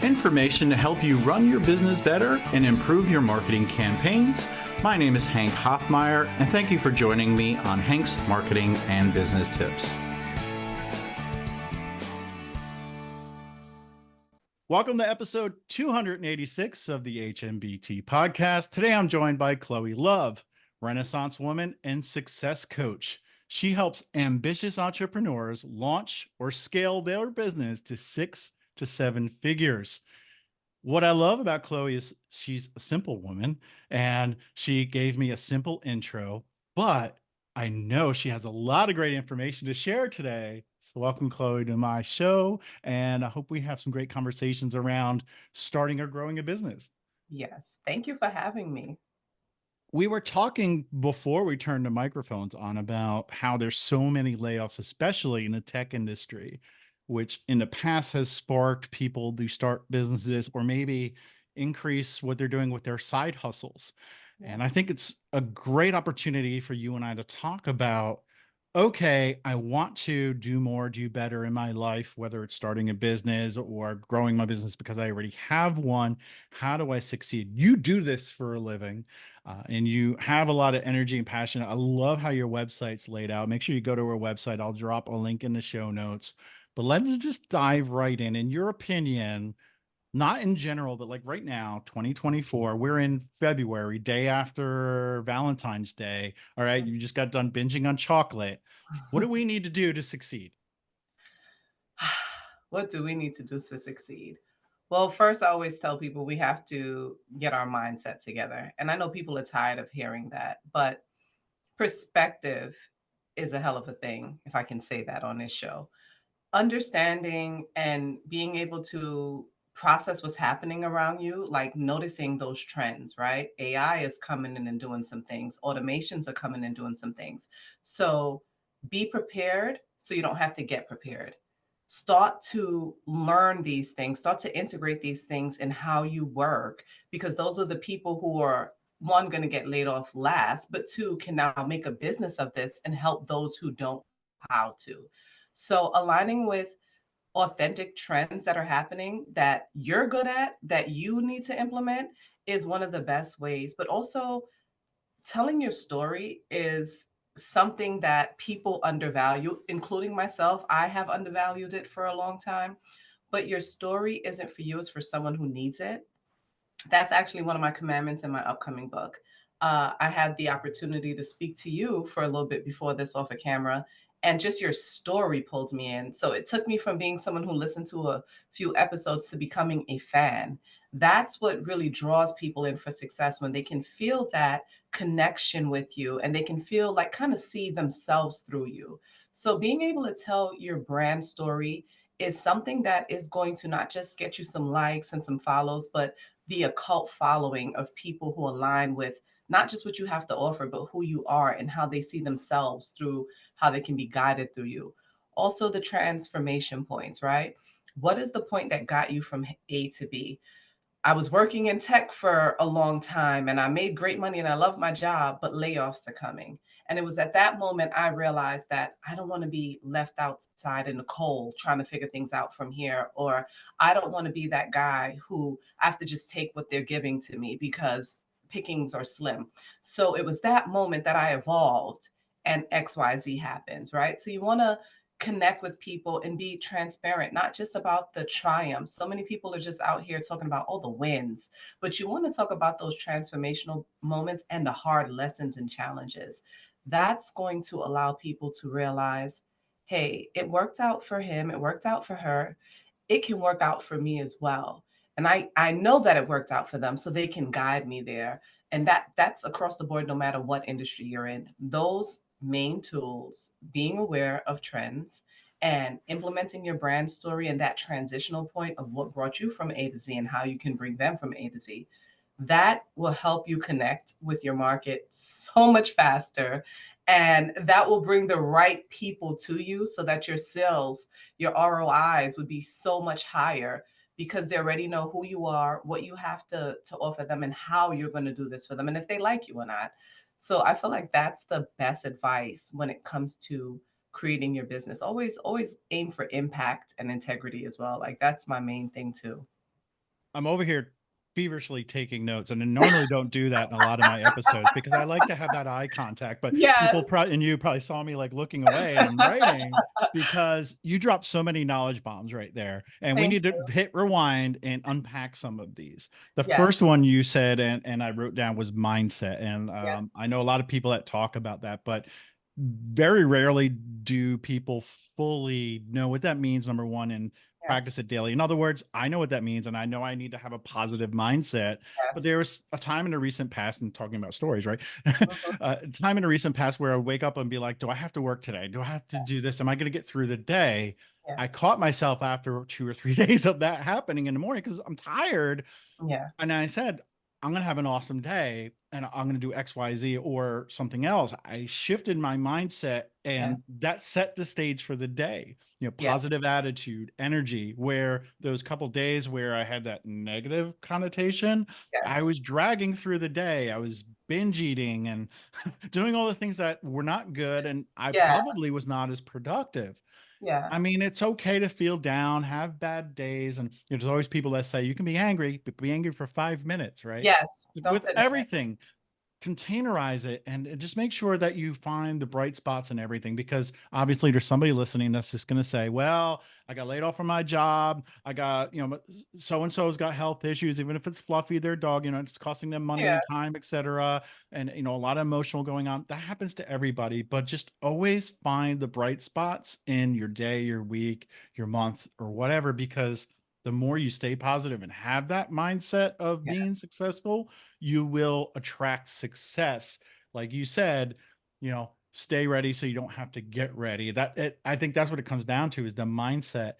Information to help you run your business better and improve your marketing campaigns. My name is Hank Hoffmeyer, and thank you for joining me on Hank's Marketing and Business Tips. Welcome to episode 286 of the HMBT podcast. Today I'm joined by Chloe Luv, Renaissance woman and success coach. She helps ambitious entrepreneurs launch or scale their business to 6 to 7 figures. What I love about Chloe is she's a simple woman, and she gave me a simple intro, but I know she has a lot of great information to share today. So welcome, Chloe, to my show, and I hope we have some great conversations around starting or growing a business. Yes, thank you for having me. We were talking before we turned the microphones on about how there's so many layoffs, especially in the tech industry, which in the past has sparked people to start businesses or maybe increase what they're doing with their side hustles. And I Yes. think it's a great opportunity for you and I to talk about, okay, I want to do more, do better in my life, whether it's starting a business or growing my business because I already have one. How do I succeed? You do this for a living. And you have a lot of energy and passion. I love how your website's laid out. Make sure you go to our website. I'll drop a link in the show notes. But let's just dive right in your opinion, not in general, but like right now, 2024, we're in February, day after Valentine's Day. All right, you just got done binging on chocolate. What do we need to do to succeed? What do we need to do to succeed? Well, first, I always tell people we have to get our mindset together. And I know people are tired of hearing that, but perspective is a hell of a thing, if I can say that on this show. Understanding and being able to process what's happening around you, like noticing those trends, right? AI is coming in and doing some things, automations are coming and doing some things. So be prepared so you don't have to get prepared. Start to learn these things, start to integrate these things in how you work, because those are the people who are one going to get laid off last, but two can now make a business of this and help those who don't know how to. So aligning with authentic trends that are happening that you're good at, that you need to implement is one of the best ways. But also telling your story is something that people undervalue, including myself. I have undervalued it for a long time, but your story isn't for you, it's for someone who needs it. That's actually one of my commandments in my upcoming book. I had the opportunity to speak to you for a little bit before this off a camera, and just your story pulled me in. So it took me from being someone who listened to a few episodes to becoming a fan. That's what really draws people in for success, when they can feel that connection with you and they can feel like kind of see themselves through you. So being able to tell your brand story is something that is going to not just get you some likes and some follows, but the occult following of people who align with not just what you have to offer, but who you are and how they see themselves through how they can be guided through you. Also, the transformation points, right? What is the point that got you from A to B? I was working in tech for a long time and I made great money and I love my job, but layoffs are coming. And it was at that moment I realized that I don't want to be left outside in the cold trying to figure things out from here. Or I don't want to be that guy who I have to just take what they're giving to me because pickings are slim. So it was that moment that I evolved and XYZ happens, right? So you want to connect with people and be transparent, not just about the triumphs. So many people are just out here talking about all the wins, but you want to talk about those transformational moments and the hard lessons and challenges. That's going to allow people to realize, hey, it worked out for him, it worked out for her, it can work out for me as well. And I know that it worked out for them, so they can guide me there. And that's across the board, no matter what industry you're in. Those main tools, being aware of trends and implementing your brand story and that transitional point of what brought you from A to Z and how you can bring them from A to Z, that will help you connect with your market so much faster. And that will bring the right people to you so that your sales, your ROIs would be so much higher, because they already know who you are, what you have to offer them, and how you're going to do this for them, and if they like you or not. So I feel like that's the best advice when it comes to creating your business. Always aim for impact and integrity as well. Like that's my main thing too. I'm over here feverishly taking notes, and I normally don't do that in a lot of my episodes because I like to have that eye contact, but people Yes. probably and you probably saw me, like, looking away, and I'm writing because you dropped so many knowledge bombs right there, and we Thank need to you. hit rewind and unpack some of these. The Yes, first one you said, and I wrote down, was mindset, and, yes, I know a lot of people that talk about that, but very rarely do people fully know what that means, number 1, and yes, practice it daily. In other words, I know what that means, and I know I need to have a positive mindset. But there yes. was a time in the recent past, and talking about stories, right? Mhm. Time in the recent past where I wake up and be like, "Do I have to work today? Do I have to do this? Am I going to get through the day?" I Yes. caught myself after 2 or 3 days of that happening in the morning because I'm tired, Yeah. and I said, "I'm gonna have an awesome day, and I'm gonna do XYZ or something else." I shifted my mindset, and Yes. that set the stage for the day. Yeah. Positive attitude, energy, where those couple days where I had that negative connotation, I Yes. was dragging through the day. I was binge eating and doing all the things that were not good, and I Yeah. probably was not as productive. Yeah. I mean, it's okay to feel down, have bad days, and there's always people that say you can be angry, but be angry for 5 minutes, right? Yes. Don't With sit in it. everything, containerize it and just make sure that you find the bright spots in everything, because obviously there's somebody listening that's just going to say, well, I got laid off from my job, I got, so and so's got health issues, even if it's Fluffy, their dog, it's costing them money Yeah. and time, etc. And a lot of emotional going on. That happens to everybody, but just always find the bright spots in your day, your week, your month, or whatever, because the more you stay positive and have that mindset of Yeah. being successful, you will attract success. Like you said, stay ready so you don't have to get ready. I think that's what it comes down to, is the mindset.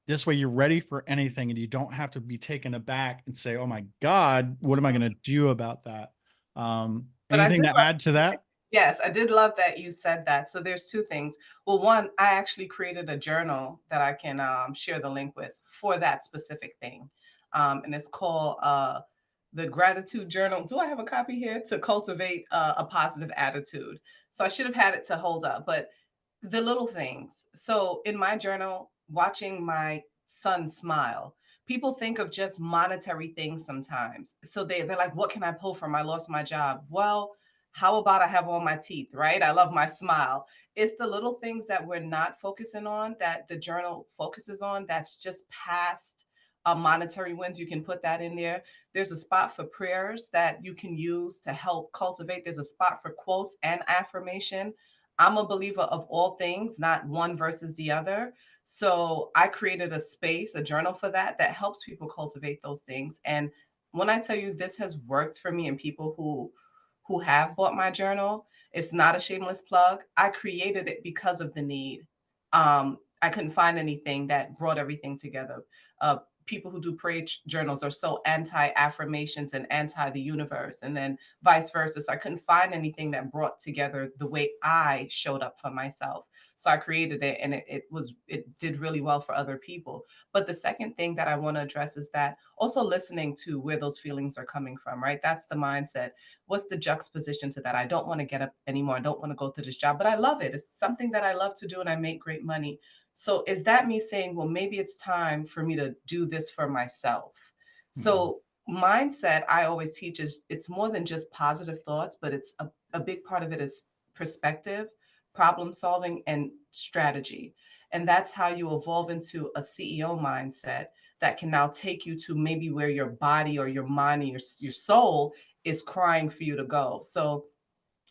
This way you're ready for anything and you don't have to be taken aback and say, "Oh my God, what am I going to do about that?" But I Anything did to love add to that? yes, I did love that you said that. So there's 2 things. Well, 1, I actually created a journal that I can, share the link with for that specific thing. And it's called, the gratitude journal. Do I have a copy here? To cultivate, a positive attitude. So I should have had it to hold up, but the little things. So in my journal, watching my son smile, people think of just monetary things sometimes. So they're like, what can I pull from? I lost my job. Well, how about I have all my teeth, right? I love my smile. It's the little things that we're not focusing on that the journal focuses on, that's just past monetary wins. You can put that in there. There's a spot for prayers that you can use to help cultivate. There's a spot for quotes and affirmation. I'm a believer of all things, not one versus the other. So I created a space, a journal for that, that helps people cultivate those things. And when I tell you this has worked for me and people who have bought my journal, it's not a shameless plug. I created it because of the need. I couldn't find anything that brought everything together. People who do prayer journals are so anti affirmations and anti the universe, and then vice versa. So I couldn't find anything that brought together the way I showed up for myself. So I created it, and it did really well for other people. But the second thing that I want to address is that also listening to where those feelings are coming from, right? That's the mindset. What's the juxtaposition to that? I don't want to get up anymore. I don't want to go to this job, but I love it. It's something that I love to do and I make great money. So is that me saying, well, maybe it's time for me to do this for myself? Mm, So mindset, I always teach, is it's more than just positive thoughts, but it's a big part of it is perspective, problem solving, and strategy. And that's how you evolve into a CEO mindset that can now take you to maybe where your body or your mind or your soul is crying for you to go. So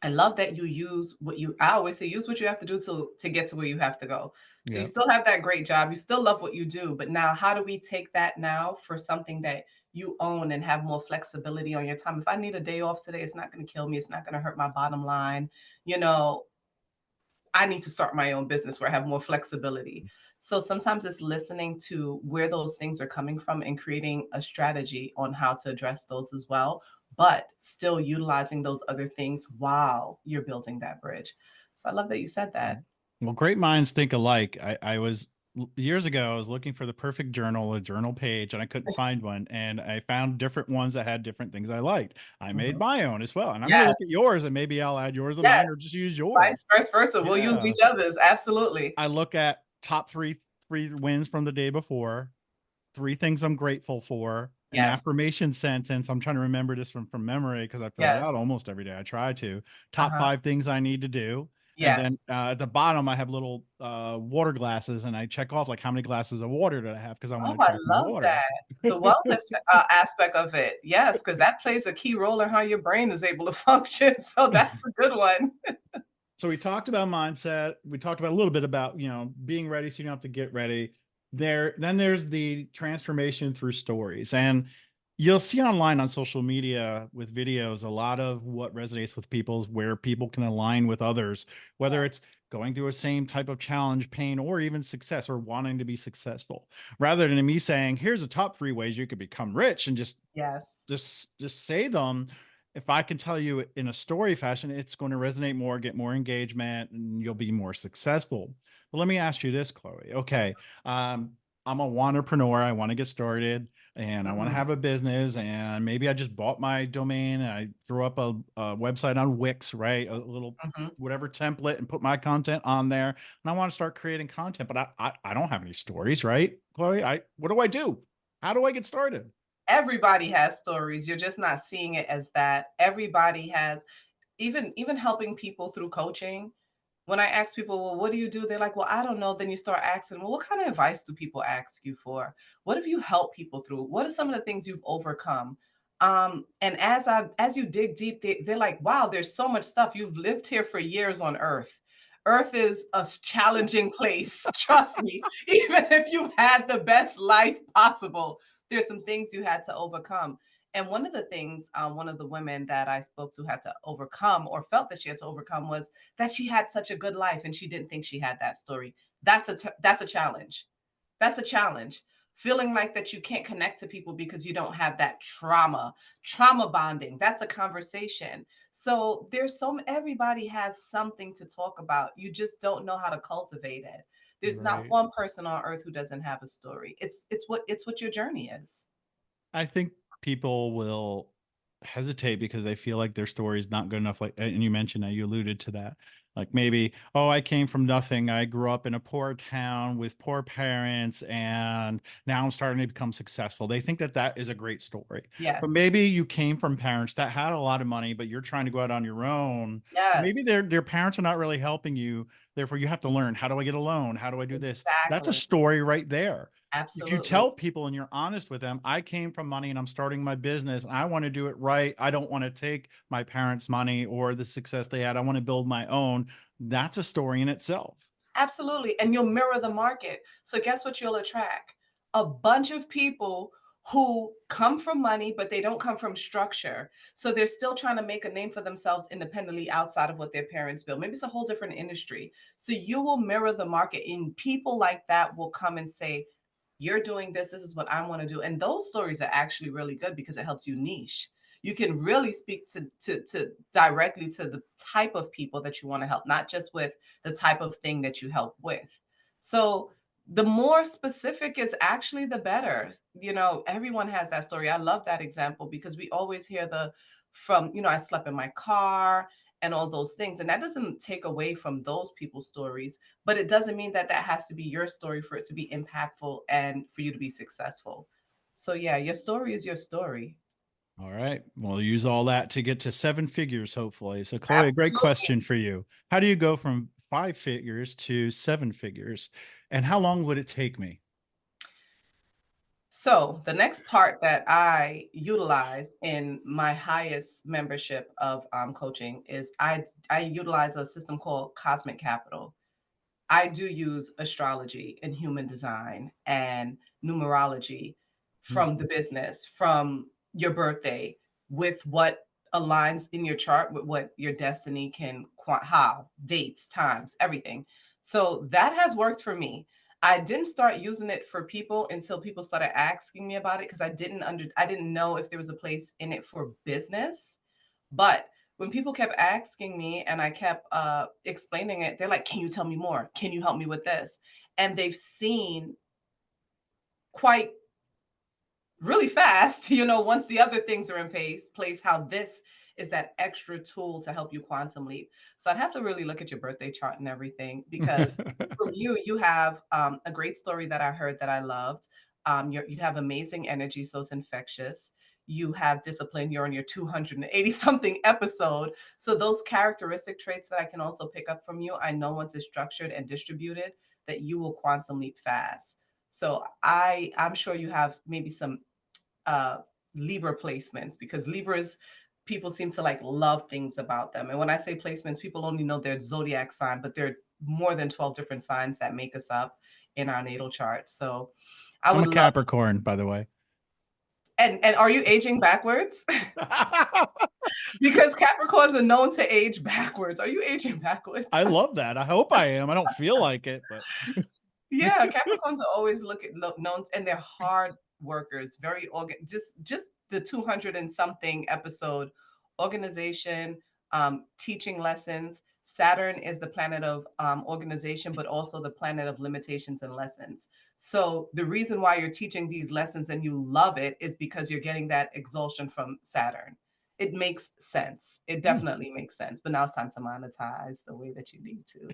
I love that you use what you I always say, use what you have to do to get to where you have to go. So you yeah. still have that great job, you still love what you do, but now how do we take that now for something that you own and have more flexibility on your time? If I need a day off today, it's not going to kill me, it's not going to hurt my bottom line. You know, I need to start my own business where I have more flexibility. So sometimes it's listening to where those things are coming from and creating a strategy on how to address those as well, but still utilizing those other things while you're building that bridge. So I love that you said Yeah. that. Well, great minds think alike. I was years ago, I was looking for the perfect journal, a journal page, and I couldn't find one. And I found different ones that had different things I liked. I made Mhm. my own as well. And I'm going to Yes, look at yours and maybe I'll add yours to yes, mine or just use vice yours. versa. We'll use Yeah. each other's. Absolutely. I look at top three wins from the day before, three things I'm grateful for, an Yes. affirmation sentence. I'm trying to remember this from memory because I fill it out Yes. almost every day. I try to. Top Uh-huh. 5 things I need to do. And then Yes. at the bottom, I have little water glasses, and I check off like how many glasses of water did I have because I want Oh, to I track my love water. that. The wellness, aspect of it. Yes, because that plays a key role in how your brain is able to function, so that's a good one. So we talked about mindset. We talked about a little bit about, being ready so you don't have to get ready. Then there's the transformation through stories. And you'll see online on social media with videos a lot of what resonates with people is where people can align with others, whether Yes. it's going through a same type of challenge, pain, or even success or wanting to be successful. Rather than me saying, here's the top 3 ways you could become rich and Yes. just say them. If I can tell you in a story fashion, it's going to resonate more, get more engagement, and you'll be more successful. But let me ask you this, Chloe. Okay, I'm a wantrepreneur. I want to get started, and I want to Mhm. have a business. And maybe I just bought my domain, and I threw up a website on Wix, right? A little Mhm. whatever template, and put my content on there. And I want to start creating content, but I don't have any stories, right, Chloe? I What do I do? How do I get started? Everybody has stories, you're just not seeing it as that. Everybody has, even helping people through coaching. When I ask people, "Well, what do you do?" They're like, "Well, I don't know." Then you start asking, "Well, what kind of advice do people ask you for? What have you helped people through? What are some of the things you've overcome?" And as you dig deep, they're like, "Wow, there's so much stuff. You've lived here for years on Earth. Earth is a challenging place. Trust me. Even if you had the best life possible, there's some things you had to overcome." And one of the things, one of the women that I spoke to had to overcome or felt that she had to overcome was that she had such a good life and she didn't think she had that story. That's a challenge. That's a challenge. Feeling like that you can't connect to people because you don't have that trauma bonding. That's a conversation. So everybody has something to talk about. You just don't know how to cultivate it. There's not Right. one person on earth who doesn't have a story. It's what your journey is. I think people will hesitate because they feel like their story is not good enough. Like, and you mentioned that, you alluded to that. Like maybe, oh, I came from nothing. I grew up in a poor town with poor parents, and now I'm starting to become successful. They think that that is a great story. But Yes. maybe you came from parents that had a lot of money, but you're trying to go out on your own. Maybe Yes. their parents are not really helping you. Therefore, you have to learn, how do I get a loan? How do I do this? That's a Exactly. story right there. If you Absolutely. tell people and you're honest with them, I came from money and I'm starting my business and I want to do it right. I don't want to take my parents' money or the success they had. I want to build my own. That's a story in itself. Absolutely, and you'll mirror the market. So guess what you'll attract? A bunch of people who come from money, but they don't come from structure. So they're still trying to make a name for themselves independently outside of what their parents built. Maybe it's a whole different industry. So you will mirror the market, and people like that will come and say, "You're doing this. This is what I want to do." And those stories are actually really good because it helps you niche. You can really speak to directly to the type of people that you want to help, not just with the type of thing that you help with. So the more specific is actually the better. Everyone has that story. I love that example because we always hear I slept in my car and all those things. And that doesn't take away from those people's stories, but it doesn't mean that that has to be your story for it to be impactful and for you to be successful. So yeah, your story is your story. All right. We'll use all that to get to 7 figures, hopefully. So, Chloe, a great Absolutely. question for you. How do you go from 5 figures to 7 figures? And how long would it take me? So the next part that I utilize in my highest membership of coaching is I utilize a system called Cosmic Capital. I do use astrology and human design and numerology Hmm. from the business, from your birthday, with what aligns in your chart with what your destiny can, how, dates, times, everything. So that has worked for me. I didn't start using it for people until people started asking me about it because I didn't know if there was a place in it for business. But when people kept asking me and I kept explaining it, they're like, "Can you tell me more? Can you help me with this?" And they've seen quite really fast, once the other things are in place, how this is that extra tool to help you quantum leap. So I'd have to really look at your birthday chart and everything because from you have a great story that I heard that I loved. You have amazing energy, so it's infectious. You have discipline. You're on your 280 something episode. So those characteristic traits that I can also pick up from you, I know once it's structured and distributed, that you will quantum leap fast. So I'm sure you have maybe some uh, Libra placements because Libras people seem to like love things about them. And when I say placements, people only know their zodiac sign, but there are more than 12 different signs that make us up in our natal chart. So I I'm would a love. Capricorn, by the way. And are you aging backwards? Because Capricorns are known to age backwards. Are you aging backwards? I love that. I hope I am. I don't feel like it, but Yeah, Capricorns are always known, and they're hard workers, very just the 200 and something episode organization, teaching lessons. Saturn is the planet of organization, but also the planet of limitations and lessons. So the reason why you're teaching these lessons and you love it is because you're getting that exhaustion from Saturn. It makes sense. It Hmm. definitely makes sense. But now it's time to monetize the way that you need to.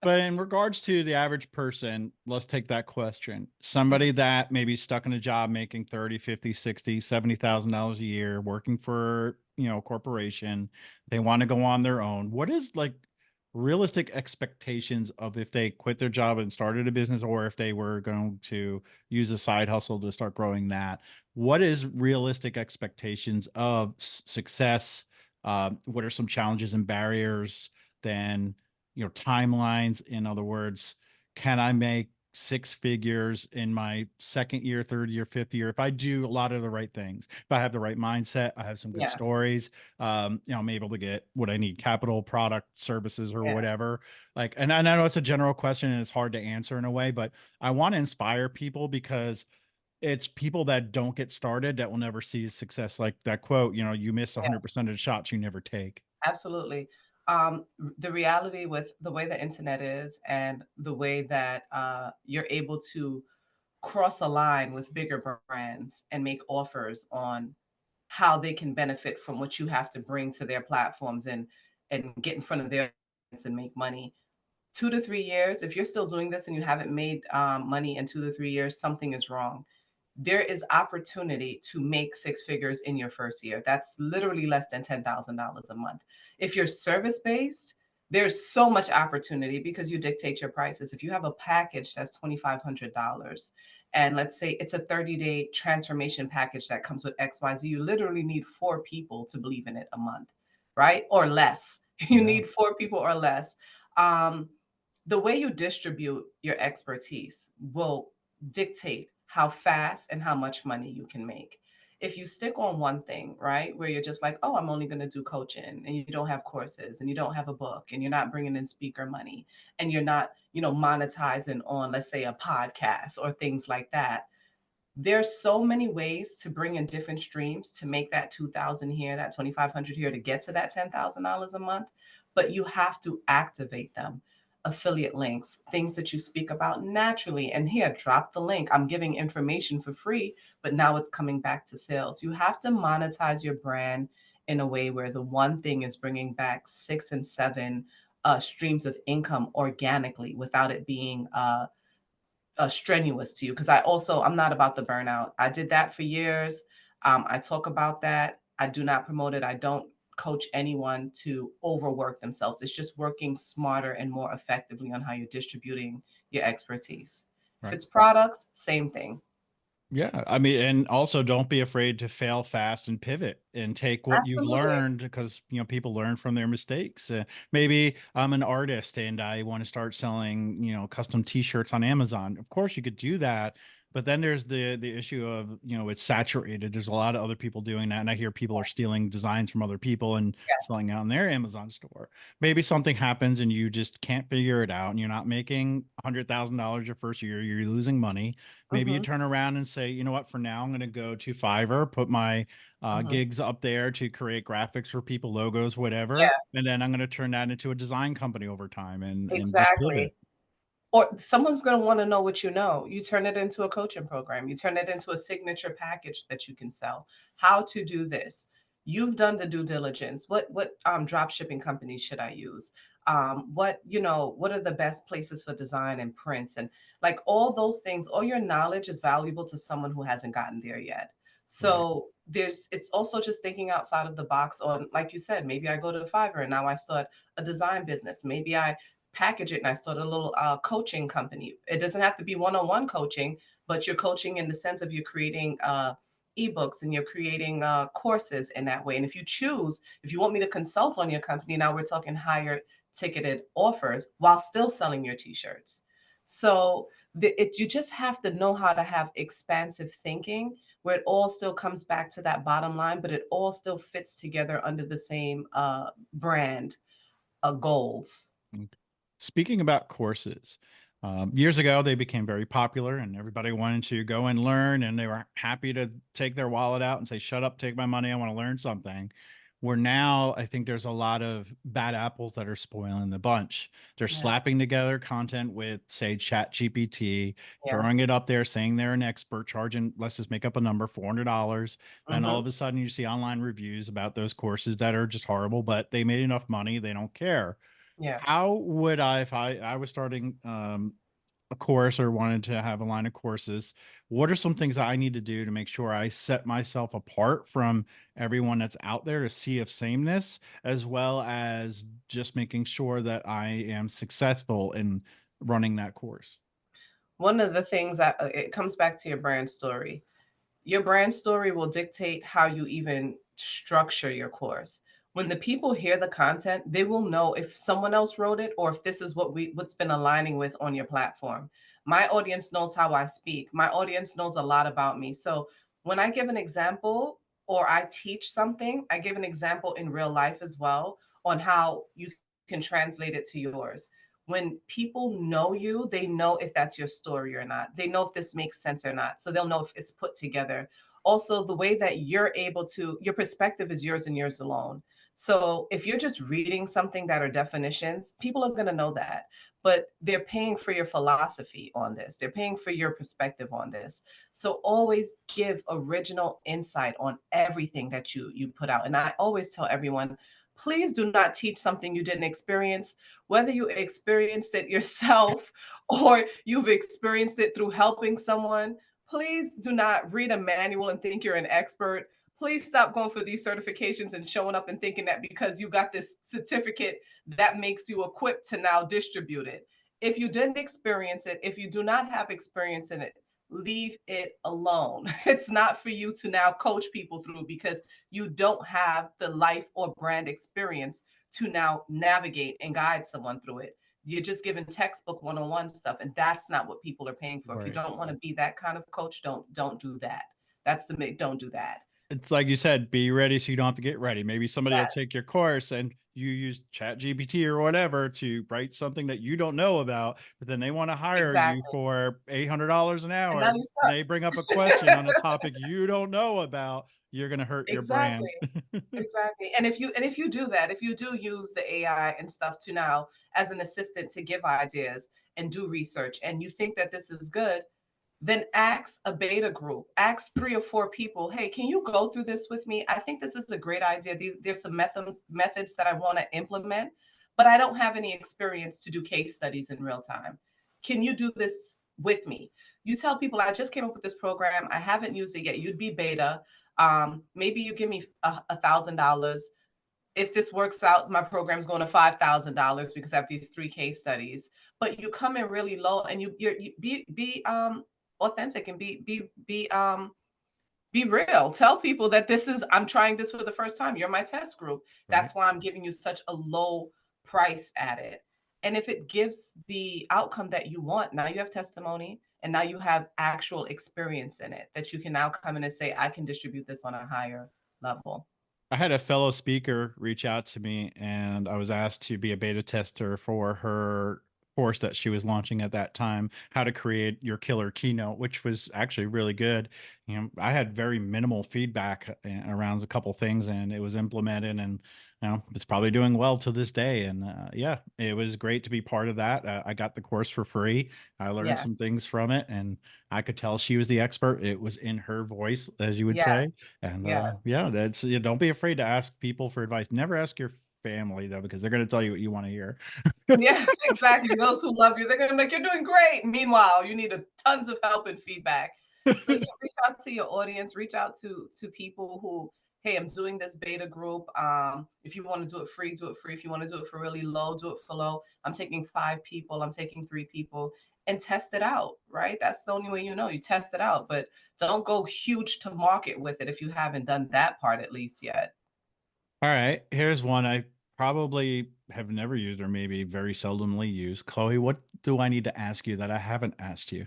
But in regards to the average person, let's take that question. Somebody that may be stuck in a job making 30, 50, 60, $70,000 a year, working for, a corporation, they want to go on their own. What is like realistic expectations of if they quit their job and started a business, or if they were going to use a side hustle to start growing that? What is realistic expectations of success? What are some challenges and barriers? Then, timelines. In other words, can I make six figures in my second year, third year, fifth year if I do a lot of the right things? If I have the right mindset, I have some good Yeah, stories, I'm able to get what I need: capital, product, services, or yeah. whatever. Like, and I know it's a general question and it's hard to answer in a way, but I want to inspire people because it's people that don't get started that will never see success. Like that quote, you miss Yeah, 100% of the shots you never take. absolutely. The reality with the way the internet is and the way that you're able to cross a line with bigger brands and make offers on how they can benefit from what you have to bring to their platforms and get in front of their audience and make money. 2 to 3 years, if you're still doing this and you haven't made money in 2 to 3 years, something is wrong. There is opportunity to make six figures in your first year. That's literally less than $10,000 a month. If you're service based, there's so much opportunity because you dictate your prices. If you have a package that's $2,500, and let's say it's a 30-day transformation package that comes with XYZ, you literally need four people to believe in it a month, right? Or less. You Yeah. need four people or less. Um, the way you distribute your expertise will dictate how fast and how much money you can make. If you stick on one thing, right, where you're just like, oh, I'm only going to do coaching, and you don't have courses and you don't have a book and you're not bringing in speaker money and you're not, monetizing on, let's say, a podcast or things like that, there's so many ways to bring in different streams to make that 2,000 here, that 2,500 here to get to that $10,000 a month, but you have to activate them. Affiliate links, things that you speak about naturally. And here, drop the link. I'm giving information for free, but now it's coming back to sales. You have to monetize your brand in a way where the one thing is bringing back six and seven streams of income organically without it being strenuous to you, because I'm not about the burnout. I did that for years. I talk about that. I do not promote it. I don't coach anyone to overwork themselves. It's just working smarter and more effectively on how you're distributing your expertise. If Right. it's products, same thing. Yeah, I mean, and also don't be afraid to fail fast and pivot and take what you've Absolutely. learned, because people learn from their mistakes. Maybe I'm an artist and I want to start selling custom T-shirts on Amazon. Of course, you could do that, but then there's the issue of it's saturated. There's a lot of other people doing that, and I hear people are stealing designs from other people and Yes. selling out in their Amazon store. Maybe something happens and you just can't figure it out, and you're not making $100,000 your first year. You're losing money. Maybe you Hmm. turn around and say, you know what, for now, I'm going to go to Fiverr, put my Hmm. gigs up there to create graphics for people, logos, whatever. Yeah, And then I'm going to turn that into a design company over time and just exactly. pivot. Or someone's going to want to know what you know. You turn it into a coaching program. You turn it into a signature package that you can sell. How to do this. You've done the due diligence. What drop shipping companies should I use? what, what are the best places for design and prints, and like all those things. All your knowledge is valuable to someone who hasn't gotten there yet. Right. So it's also just thinking outside of the box. On, like you said, maybe I go to the Fiverr and now I start a design business. Maybe I package it and I start a little coaching company. It doesn't have to be one-on-one coaching, but you're coaching in the sense of you're creating ebooks and you're creating courses in that way. And if you choose, if you want me to consult on your company, now we're talking higher ticketed offers while still selling your t-shirts. So you just have to know how to have expansive thinking where it all still comes back to that bottom line, but it all still fits together under the same brand goals. Mm. Speaking about courses, years ago they became very popular, and everybody wanted to go and learn, and they were happy to take their wallet out and say, "Shut up, take my money. I want to learn something." Where now I think there's a lot of bad apples that are spoiling the bunch. They're Yes. slapping together content with, say, Chat GPT, Yeah. throwing it up there, saying they're an expert, charging, let's just make up a number, $400. Then all Hmm. of a sudden you see online reviews about those courses that are just horrible, but they made enough money, they don't care. Yeah. How would I, if I was starting a course or wanted to have a line of courses, what are some things that I need to do to make sure I set myself apart from everyone that's out there to see if sameness, as well as just making sure that I am successful in running that course? One of the things that it comes back to your brand story. Your brand story will dictate how you even structure your course. When the people hear the content, they will know if someone else wrote it or if this is what's been aligning with on your platform. My audience knows how I speak. My audience knows a lot about me. So when I give an example or I teach something, I give an example in real life as well on how you can translate it to yours. When people know you, they know if that's your story or not. They know if this makes sense or not. So they'll know if it's put together. Also, the way that you're able to, your perspective is yours and yours alone. So if you're just reading something that are definitions, people are going to know that. But they're paying for your philosophy on this, they're paying for your perspective on this. So always give original insight on everything that you put out. And I always tell everyone, please do not teach something you didn't experience, whether you experienced it yourself or you've experienced it through helping someone. Please do not read a manual and think you're an expert. Please stop going for these certifications and showing up and thinking that because you got this certificate that makes you equipped to now distribute it. If you didn't experience it, if you do not have experience in it, leave it alone. It's not for you to now coach people through because you don't have the life or brand experience to now navigate and guide someone through it. You're just giving textbook one-on-one stuff, and that's not what people are paying for. If you Right. don't want to be that kind of coach, don't do that. That's the don't do that. It's like you said, be ready so you don't have to get ready. Maybe somebody will Yes, take your course and you use Chat GPT or whatever to write something that you don't know about, but then they want to hire you exactly. for $800 an And now hour. you're And stuck. they bring up a question on a topic you don't know about. You're going to hurt your Exactly. brand. Exactly. And if you do that, if you do use the AI and stuff to now as an assistant to give ideas and do research and you think that this is good, then ask a beta group, ask 3 or 4 people, hey, can you go through this with me? I think this is a great idea. There's some methods that I want to implement, but I don't have any experience to do case studies in real time. Can you do this with me? You tell people, I just came up with this program. I haven't used it yet. You'd be beta. Maybe you give me $1,000. If this works out, my program's going to $5,000 because I have these 3 case studies. But you come in really low, and you be authentic and be real. Tell people that this is I'm trying this for the first time. You're my test group. Right. That's why I'm giving you such a low price at it. And if it gives the outcome that you want, now you have testimony and now you have actual experience in it that you can now come in and say, I can distribute this on a higher level. I had a fellow speaker reach out to me, and I was asked to be a beta tester for her course that she was launching at that time, how to create your killer keynote, which was actually really good. I had very minimal feedback around a couple things, and it was implemented, and it's probably doing well to this day. And yeah, it was great to be part of that. I got the course for free. I learned Yeah. some things from it, and I could tell she was the expert. It was in her voice, as you would Yes. say. And Yes. yeah, that's, don't be afraid to ask people for advice. Never ask your family though, because they're going to tell you what you want to hear. Yeah, exactly. Those who love you, they're gonna be like, "You're doing great." Meanwhile, you need a tons of help and feedback. So yeah, reach out to your audience, reach out to people who, hey, I'm doing this beta group. If you want to do it free, do it free. If you want to do it for really low, do it for low. I'm taking 5 people, I'm taking 3 people, and test it out, right? That's the only way you know. You test it out, but don't go huge to market with it if you haven't done that part at least yet. All right, here's one I probably have never used or maybe very seldomly used. Chloe, what do I need to ask you that I haven't asked you?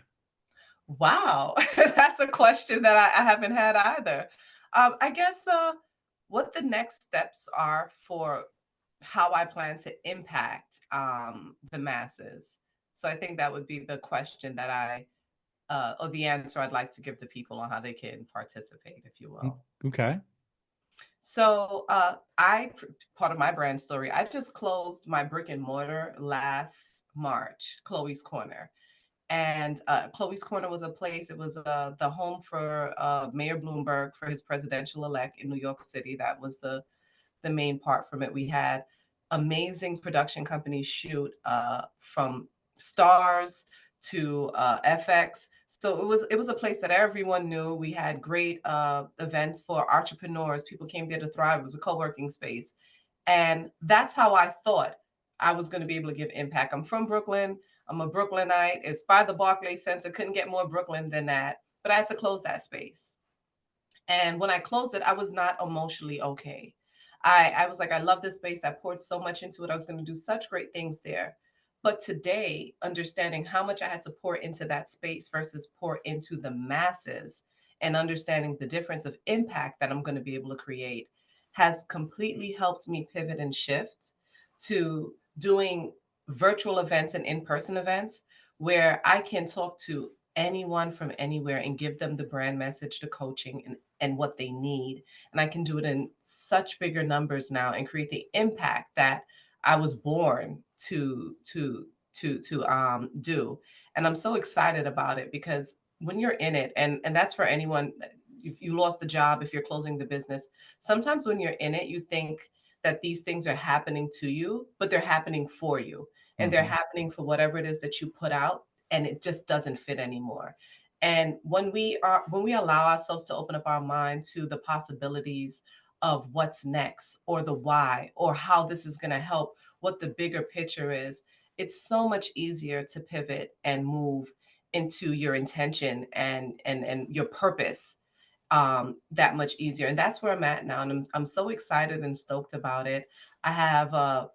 Wow, that's a question that I haven't had either. I guess what the next steps are for how I plan to impact the masses. So I think that would be the question that or the answer I'd like to give the people on how they can participate, if you will. Okay. So part of my brand story, I just closed my brick and mortar last March, Chloe's Corner. And Chloe's Corner was a place, it was the home for Mayor Bloomberg for his presidential elect in New York City. That was the main part from it. We had amazing production companies shoot from Stars to FX. So it was a place that everyone knew. We had great events for entrepreneurs. People came there to thrive. It was a co-working space. And that's how I thought I was going to be able to give impact. I'm from Brooklyn. I'm a Brooklynite. It's by the Barclays Center. Couldn't get more Brooklyn than that. But I had to close that space. And when I closed it, I was not emotionally okay. I was like, I love this space. I poured so much into it. I was going to do such great things there. But today, understanding how much I had to pour into that space versus pour into the masses and understanding the difference of impact that I'm going to be able to create has completely helped me pivot and shift to doing virtual events and in person events where I can talk to anyone from anywhere and give them the brand message, the coaching, and what they need. And I can do it in such bigger numbers now and create the impact that I was born to do. And I'm so excited about it because when you're in it, and that's for anyone, if you lost a job, if you're closing the business, sometimes when you're in it, you think that these things are happening to you, but they're happening for you. And they're Mhm. happening for whatever it is that you put out, and it just doesn't fit anymore. And when we allow ourselves to open up our mind to the possibilities of what's next or the why or how this is going to help, what the bigger picture is, it's so much easier to pivot and move into your intention and your purpose, that much easier. And that's where I'm at now. And I'm so excited and stoked about it. I have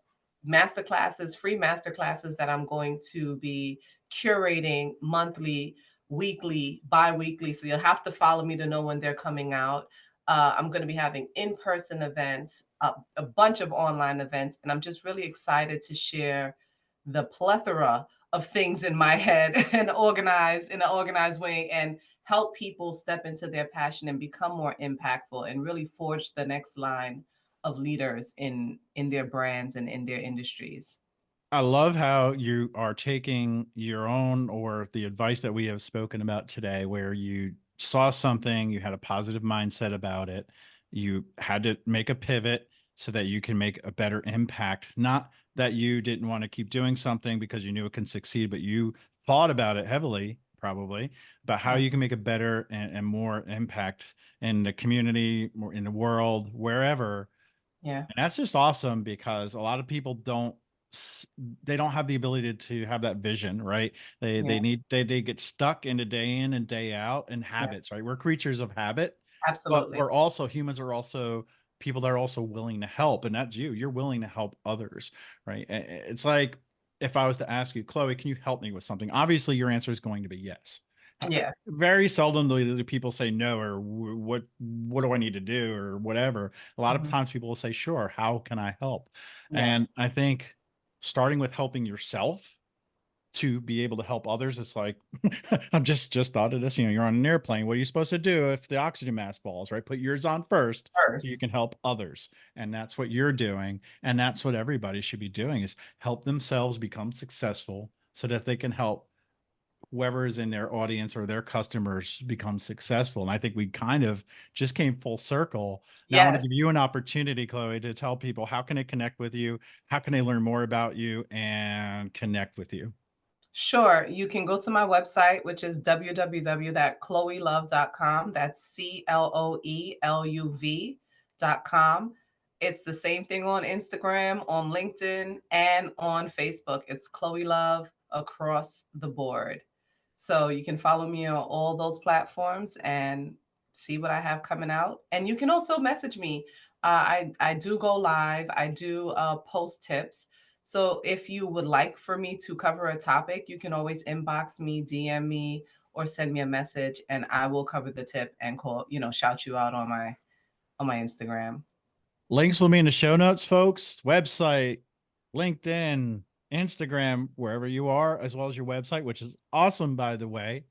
master classes, free master classes that I'm going to be curating monthly, weekly, bi-weekly. So you'll have to follow me to know when they're coming out. I'm going to be having in-person events, a bunch of online events, and I'm just really excited to share the plethora of things in my head and organize in an organized way and help people step into their passion and become more impactful and really forge the next line of leaders in their brands and in their industries. I love how you are taking your own or the advice that we have spoken about today, where you saw something, you had a positive mindset about it, you had to make a pivot so that you can make a better impact. Not that you didn't want to keep doing something because you knew it can succeed, but you thought about it heavily, probably, about how Right. you can make a better and more impact in the community, more in the world, wherever. Yeah. And that's just awesome because a lot of people they don't have the ability to have that vision, right? Yeah. They get stuck into day in and day out and Yeah. habits, right? We're creatures of habit, but Absolutely. we're also humans are also people that are also willing to help, and that's you. You're willing to help others, right? It's like if I was to ask you, Chloe, can you help me with something? Obviously, your answer is going to be yes. Yeah. Very seldom do people say no or what do I need to do or whatever. A lot of Mhm. times people will say, sure, how can I help? And Yes. I think starting with helping yourself to be able to help others, it's like I'm just thought of this. You know, you're on an airplane. What are you supposed to do if the oxygen mask falls, right? Put yours on first so you First. can help others. And that's what you're doing. And that's what everybody should be doing is help themselves become successful so that they can help whoever is in their audience or their customers become successful. And I think we kind of just came full circle. Now I want to Yes. give you an opportunity, Chloe, to tell people how can they connect with you, how can they learn more about you and connect with you. Sure. You can go to my website, which is www.chloeluv.com. That's CLOELUV.com. It's the same thing on Instagram, on LinkedIn, and on Facebook. It's Chloe Love across the board. So you can follow me on all those platforms and see what I have coming out. And you can also message me. I do go live. I do post tips. So if you would like for me to cover a topic, you can always inbox me, DM me, or send me a message, and I will cover the tip and call, shout you out on my Instagram. Links will be in the show notes, folks. Website, LinkedIn, Instagram, wherever you are, as well as your website, which is awesome, by the way.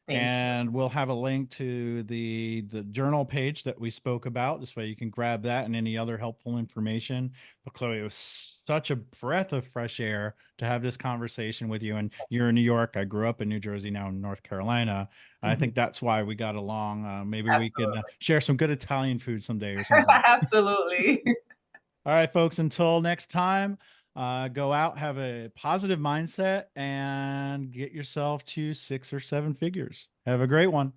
Thank you. And we'll have a link to the journal page that we spoke about. This way you can grab that and any other helpful information. But Chloe, it was such a breath of fresh air to have this conversation with you. And you're in New York. I grew up in New Jersey, now in North Carolina. I Mhm. think that's why we got along. Maybe we can Absolutely. share some good Italian food someday or something. Absolutely. All right, folks, until next time, go out, have a positive mindset, and get yourself to 6 or 7 figures. Have a great one.